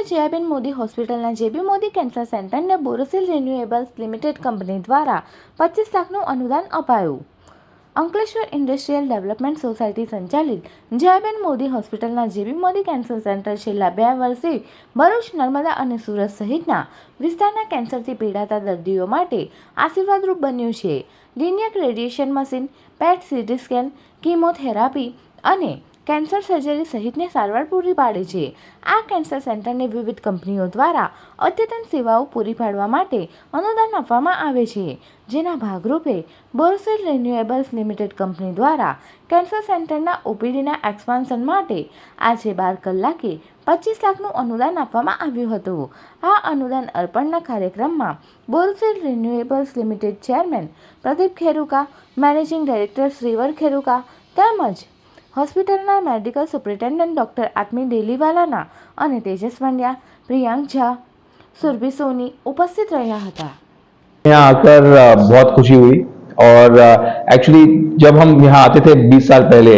જયાબેન મોદી હોસ્પિટલના જેબી મોદી કેન્સર સેન્ટરને Borosil renewables limited company દ્વારા 25 લાખનું અનુદાન અપાયું. અંકલેશ્વર ઇન્ડસ્ટ્રીયલ ડેવલપમેન્ટ સોસાયટી સંચાલિત જયાબેન મોદી હોસ્પિટલના જેબી મોદી કેન્સર સેન્ટર છેલ્લા 2 વર્ષથી ભરૂચ, નર્મદા અને સુરત સહિતના વિસ્તારના કેન્સરથી પીડાતા દર્દીઓ માટે આશીર્વાદરૂપ બન્યું છે. લિનિયર રેડિયેશન મશીન, પેટ સીટી સ્કેન, કીમોથેરાપી અને કેન્સર સર્જરી સહિતની સારવાર પૂરી પાડે છે. આ કેન્સર સેન્ટરને વિવિધ કંપનીઓ દ્વારા અદ્યતન સેવાઓ પૂરી પાડવા માટે અનુદાન આપવામાં આવે છે, જેના ભાગરૂપે બોરોસિલ રિન્યુએબલ્સ લિમિટેડ કંપની દ્વારા કેન્સર સેન્ટરના ઓપીડીના એક્સપાન્શન માટે આજે 12 કલાકે 25 લાખનું અનુદાન આપવામાં આવ્યું હતું. આ અનુદાન અર્પણના કાર્યક્રમમાં Borosil renewables limited chairman Pradeep Kheruka, managing director Shreevar Kheruka તેમજ હોસ્પિટલના મેડિકલ સુપ્રિન્ટેન્ડન્ટ ડૉક્ટર આત્મી ડેલીવાલાના અને તેજસ પંड्या, प्रियांक झा, सुरभि सोनी उपस्थित રહ્યા હતા. यहाँ आकर बहुत खुशी हुई और एक्चुअली जब हम यहाँ आते थे 20 साल पहले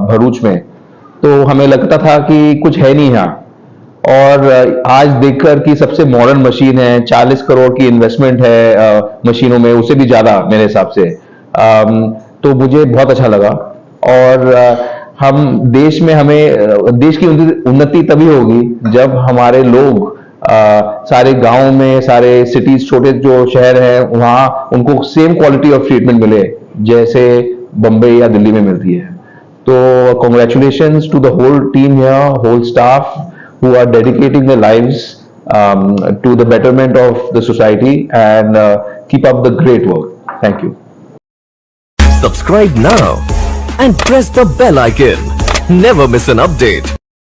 भरूच में, तो हमें लगता था कि कुछ है नहीं यहाँ, और आज देखकर कि सबसे मॉडर्न मशीन है, 40 करोड़ की इन्वेस्टमेंट है मशीनों में, उससे भी ज़्यादा मेरे हिसाब से, तो मुझे बहुत अच्छा लगा. और हम देश में हमें देश की उन्नति तभी होगी जब हमारे लोग सारे गांव में, सारे सिटीज, छोटे जो शहर हैं वहाँ उनको सेम क्वालिटी ऑफ ट्रीटमेंट मिले जैसे बम्बई या दिल्ली में मिलती है. तो congratulations to the whole team here, whole staff who are dedicating their lives to the betterment of the society, and keep up the great work. Thank you. Subscribe now and press the bell icon. Never miss an update.